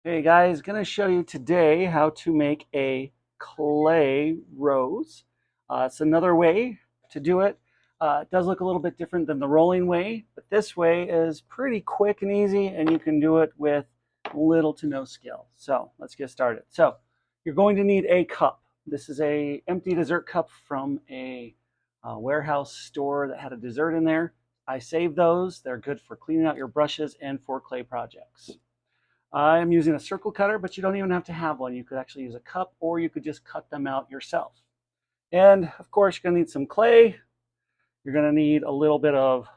Hey guys, going to show you today how to make a clay rose. It's another way to do it. It does look a little bit different than the rolling way, but this way is pretty quick and easy, and you can do it with little to no skill. So let's get started. So you're going to need a cup. This is a empty dessert cup from a warehouse store that had a dessert in there. I saved those. They're good for cleaning out your brushes and for clay projects. I'm using a circle cutter, but you don't even have to have one. You could actually use a cup, or you could just cut them out yourself. And of course, you're going to need some clay. You're going to need a little bit of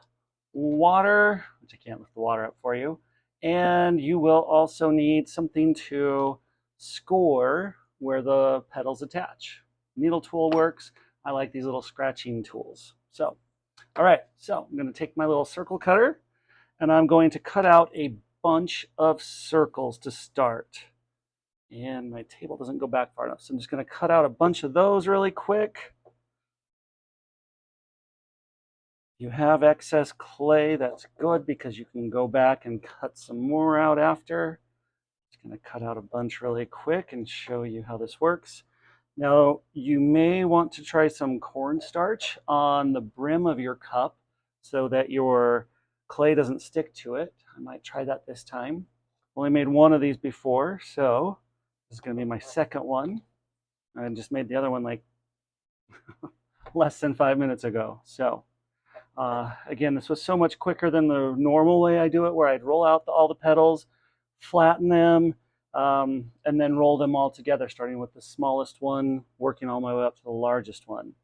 water, which I can't lift the water up for you. And you will also need something to score where the petals attach. Needle tool works. I like these little scratching tools. So, all right, so I'm going to take my little circle cutter and I'm going to cut out a bunch of circles to start. And my table doesn't go back far enough, so I'm just going to cut out a bunch of those really quick. If you have excess clay, that's good because you can go back and cut some more out after. Just going to cut out a bunch really quick and show you how this works. Now, you may want to try some cornstarch on the brim of your cup so that your clay doesn't stick to it. I might try that this time. Only made one of these before, so this is going to be my second one. I just made the other one like less than 5 minutes ago. So again, this was so much quicker than the normal way I do it, where I'd roll out all the petals, flatten them, and then roll them all together, starting with the smallest one, working all my way up to the largest one.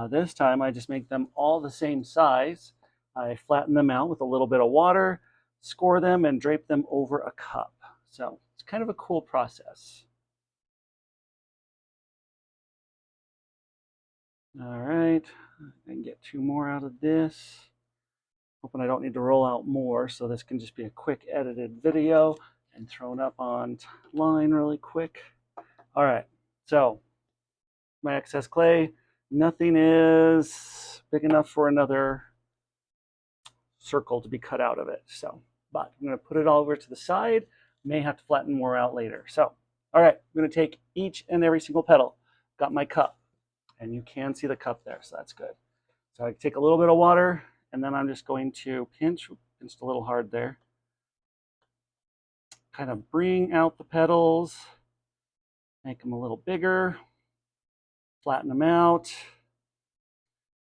This time I just make them all the same size. I flatten them out with a little bit of water, score them, and drape them over a cup. So it's kind of a cool process. All right, I can get two more out of this. Hoping I don't need to roll out more, so this can just be a quick edited video and thrown up online really quick. All right, so my excess clay, nothing is big enough for another circle to be cut out of it. So, but I'm going to put it all over to the side. May have to flatten more out later. So, all right, I'm going to take each and every single petal. Got my cup, and you can see the cup there, so that's good. So I take a little bit of water, and then I'm just going to pinched a little hard there. Kind of bring out the petals, make them a little bigger, flatten them out.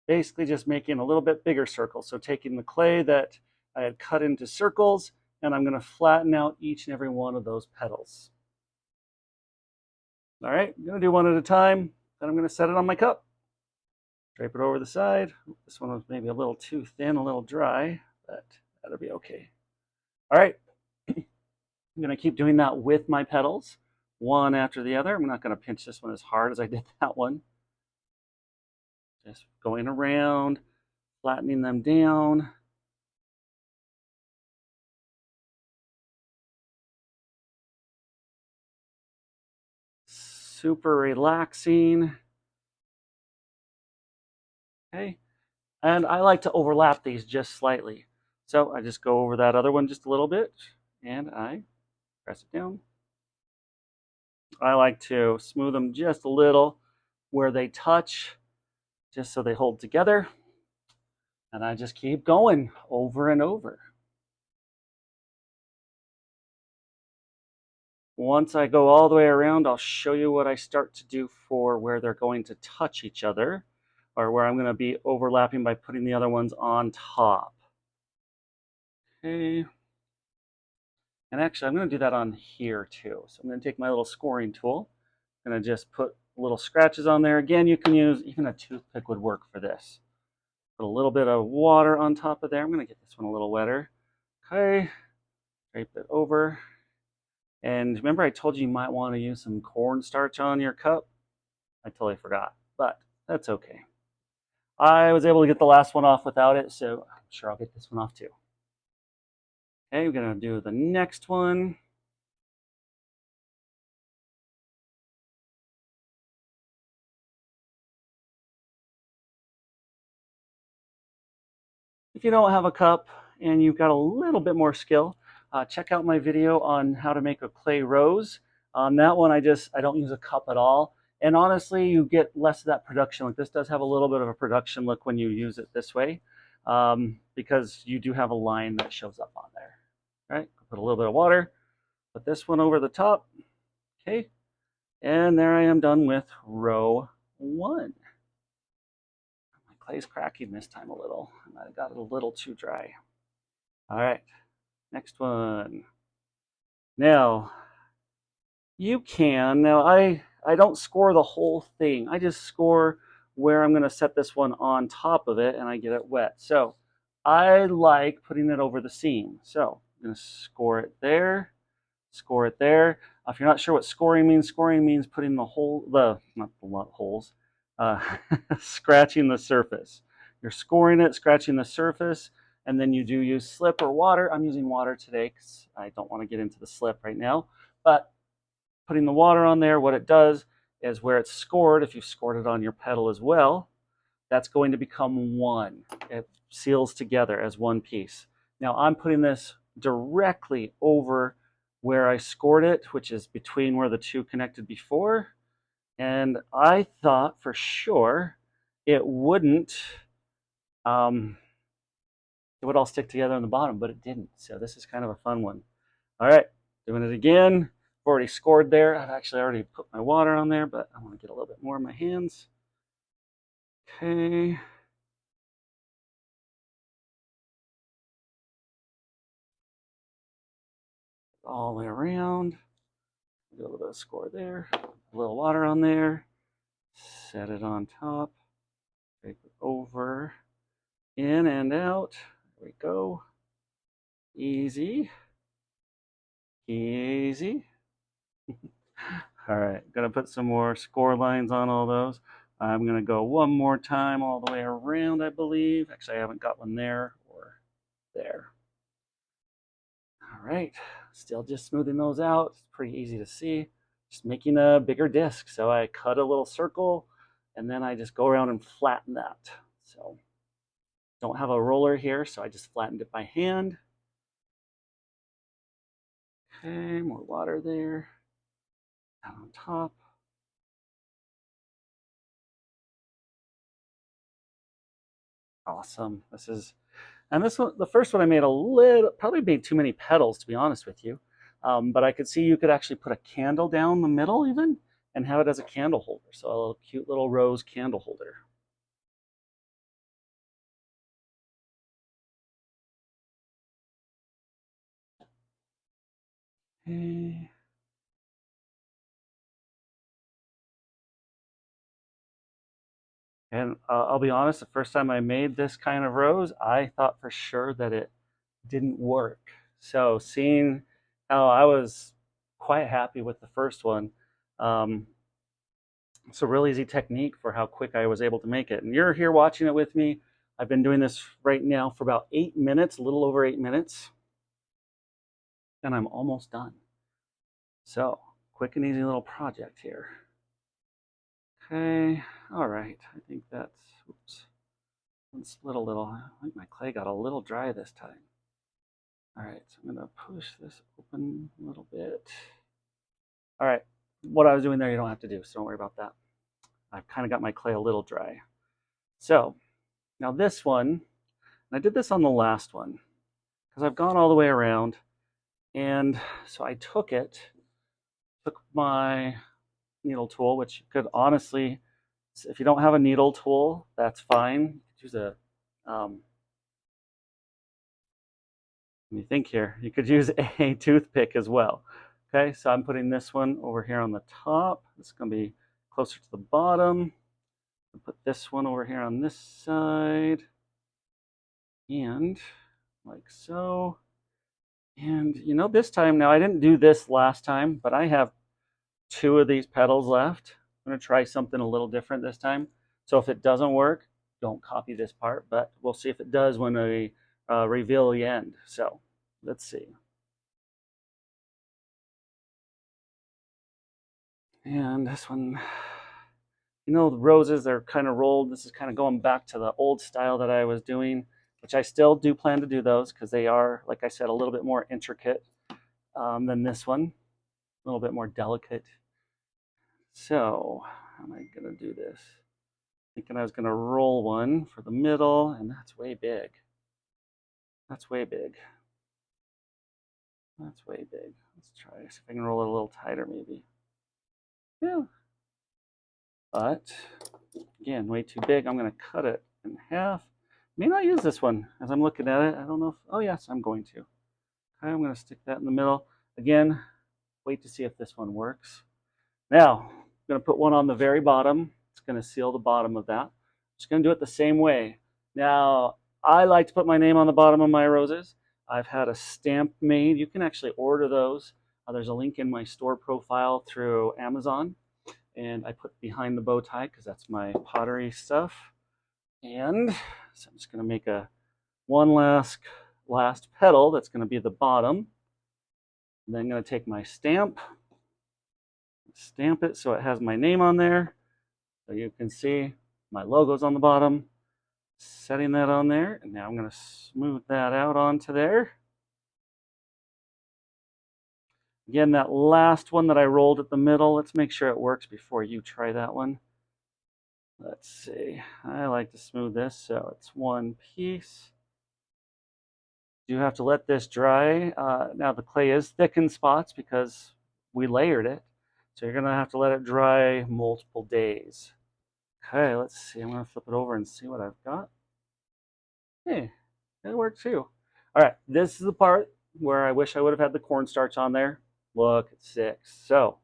Basically just making a little bit bigger circle. So taking the clay that I had cut into circles, and I'm going to flatten out each and every one of those petals. All right, I'm going to do one at a time. Then I'm going to set it on my cup. Drape it over the side. This one was maybe a little too thin, a little dry, but that'll be okay. All right, I'm going to keep doing that with my petals, one after the other. I'm not going to pinch this one as hard as I did that one. Just going around, flattening them down. Super relaxing. Okay, and I like to overlap these just slightly. So I just go over that other one just a little bit, and I press it down. I like to smooth them just a little where they touch, just so they hold together. And I just keep going over and over. Once I go all the way around, I'll show you what I start to do for where they're going to touch each other, or where I'm going to be overlapping by putting the other ones on top. Okay. And actually, I'm going to do that on here too. So I'm going to take my little scoring tool. I'm going to just put little scratches on there. Again, you can use, even a toothpick would work for this. Put a little bit of water on top of there. I'm going to get this one a little wetter. Okay. Drape it over. And remember I told you might want to use some cornstarch on your cup? I totally forgot, but that's okay. I was able to get the last one off without it, so I'm sure I'll get this one off too. Okay, we're going to do the next one. If you don't have a cup and you've got a little bit more skill, check out my video on how to make a clay rose. On that one, I don't use a cup at all. And honestly, you get less of that production look. This does have a little bit of a production look when you use it this way, because you do have a line that shows up on there. All right, put a little bit of water, put this one over the top. Okay, and there I am done with row 1. My clay's cracking this time a little. I might have got it a little too dry. All right, next one. Now, I don't score the whole thing. I just score where I'm going to set this one on top of it and I get it wet. So I like putting it over the seam. So I'm going to score it there, score it there. If you're not sure what scoring means putting not the holes, scratching the surface. You're scoring it, scratching the surface, and then you do use slip or water. I'm using water today because I don't want to get into the slip right now. But putting the water on there, what it does is where it's scored, if you've scored it on your petal as well, that's going to become one. It seals together as one piece. Now I'm putting this directly over where I scored it, which is between where the two connected before. And I thought for sure it wouldn't, it would all stick together on the bottom, but it didn't. So this is kind of a fun one. All right, doing it again. I've already scored there. I've actually already put my water on there, but I want to get a little bit more in my hands. Okay. All the way around. Do a little bit of score there. A little water on there. Set it on top. Take it over. In and out. There we go. Easy. Easy. All right, gonna put some more score lines on all those. I'm gonna go one more time all the way around, I believe. Actually, I haven't got one there or there. All right, still just smoothing those out. It's pretty easy to see. Just making a bigger disc. So I cut a little circle and then I just go around and flatten that. So don't have a roller here, so I just flattened it by hand. Okay, more water there. Down on top. Awesome. This one, the first one I made probably made too many petals to be honest with you. But I could see you could actually put a candle down the middle even and have it as a candle holder. So a little cute little rose candle holder. Okay. And I'll be honest, the first time I made this kind of rose, I thought for sure that it didn't work. So seeing how I was quite happy with the first one, it's a real easy technique for how quick I was able to make it. And you're here watching it with me. I've been doing this right now for about 8 minutes, a little over 8 minutes, and I'm almost done. So quick and easy little project here. Okay, all right, I think that's, oops, one split a little. I think my clay got a little dry this time. All right, so I'm gonna push this open a little bit. All right, what I was doing there you don't have to do, so don't worry about that. I've kind of got my clay a little dry. So now this one, and I did this on the last one, because I've gone all the way around, and so I took my needle tool, which you could honestly, if you don't have a needle tool, that's fine. Use a, let me think here, you could use a toothpick as well. Okay, so I'm putting this one over here on the top. This is going to be closer to the bottom. I'll put this one over here on this side. And like so. And you know, this time, now I didn't do this last time, but I have 2 of these petals left. I'm going to try something a little different this time. So if it doesn't work, don't copy this part, but we'll see if it does when I reveal the end. So let's see. And this one, you know, the roses are kind of rolled. This is kind of going back to the old style that I was doing, which I still do plan to do those because they are, like I said, a little bit more intricate. than this one, a little bit more delicate. So how am I gonna do this? Thinking I was gonna roll one for the middle, and that's way big. That's way big. That's way big. Let's try, see if I can roll it a little tighter maybe. Yeah. But again, way too big. I'm gonna cut it in half. May not use this one as I'm looking at it. I don't know if, oh yes, I'm going to. Okay, I'm gonna stick that in the middle. Again, wait to see if this one works. Now, I'm gonna put one on the very bottom. It's gonna seal the bottom of that. Just gonna do it the same way. Now, I like to put my name on the bottom of my roses. I've had a stamp made. You can actually order those. There's a link in my store profile through Amazon. And I put behind the bow tie because that's my pottery stuff. And so I'm just going to make a one last petal that's going to be the bottom. And then I'm going to take my stamp it so it has my name on there. So you can see my logo's on the bottom. Setting that on there, and now I'm going to smooth that out onto there. Again, that last one that I rolled at the middle, let's make sure it works before you try that one. Let's see, I like to smooth this so it's one piece. You have to let this dry. Now the clay is thick in spots because we layered it, so you're gonna have to let it dry multiple days. Okay, let's see, I'm gonna flip it over and see what I've got. Hey, that worked too. All right, this is the part where I wish I would have had the cornstarch on there. Look, it's 6. So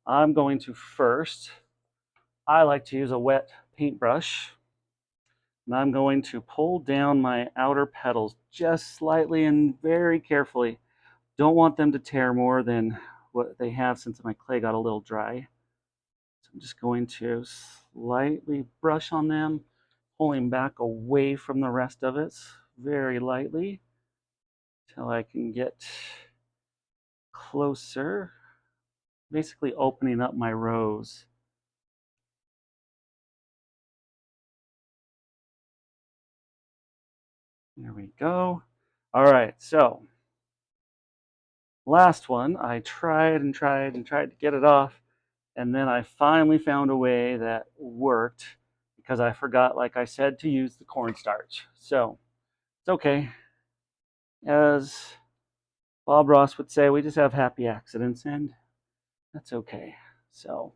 I'm going to first, I like to use a wet paintbrush. And I'm going to pull down my outer petals just slightly and very carefully. Don't want them to tear more than what they have since my clay got a little dry. So I'm just going to slightly brush on them, pulling back away from the rest of it very lightly until I can get closer, basically opening up my rose. There we go. All right, so last one, I tried and tried and tried to get it off, and then I finally found a way that worked because I forgot, like I said, to use the cornstarch. So it's okay. As Bob Ross would say, we just have happy accidents, and that's okay. So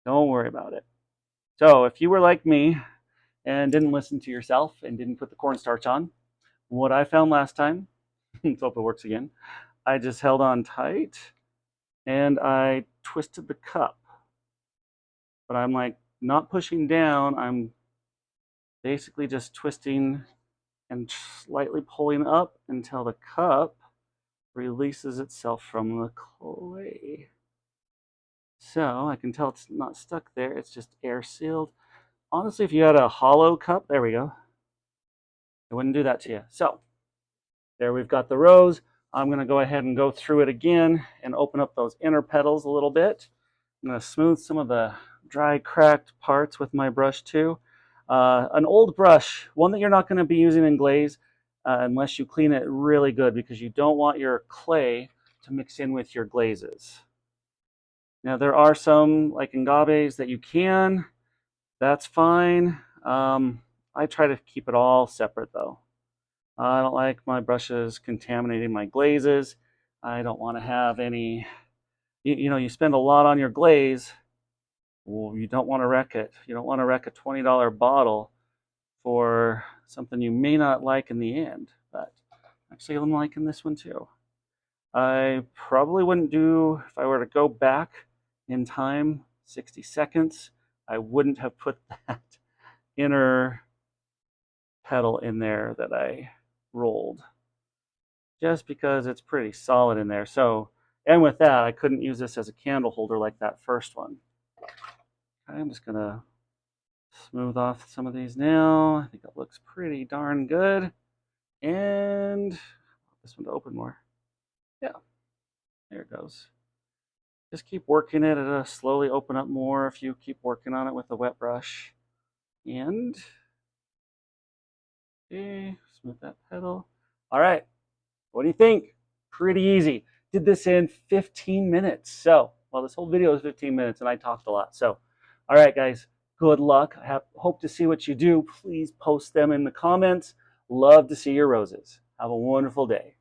don't worry about it. So if you were like me and didn't listen to yourself and didn't put the cornstarch on, what I found last time, let's hope it works again, I just held on tight and I twisted the cup. But I'm like not pushing down, I'm basically just twisting and slightly pulling up until the cup releases itself from the clay. So I can tell it's not stuck there, it's just air sealed. Honestly, if you had a hollow cup, there we go, it wouldn't do that to you. So there we've got the rose. I'm going to go ahead and go through it again and open up those inner petals a little bit. I'm going to smooth some of the dry, cracked parts with my brush too. An old brush, one that you're not going to be using in glaze unless you clean it really good, because you don't want your clay to mix in with your glazes. Now there are some, like agaves, that you can. That's fine. I try to keep it all separate though. I don't like my brushes contaminating my glazes. I don't want to have any, you know, you spend a lot on your glaze. Well, you don't want to wreck it. You don't want to wreck a $20 bottle for something you may not like in the end. But actually, I'm liking this one too. I probably wouldn't do, if I were to go back in time 60 seconds, I wouldn't have put that inner petal in there that I rolled, just because it's pretty solid in there. So, and with that, I couldn't use this as a candle holder like that first one. Okay, I'm just gonna smooth off some of these now. I think it looks pretty darn good. And this one to open more. Yeah, there it goes. Just keep working it. It'll slowly open up more if you keep working on it with a wet brush. And okay, smooth that petal. All right, what do you think? Pretty easy. did this in 15 minutes. So, well, this whole video is 15 minutes and I talked a lot. So, all right, guys, good luck. Hope to see what you do. Please post them in the comments. Love to see your roses. Have a wonderful day.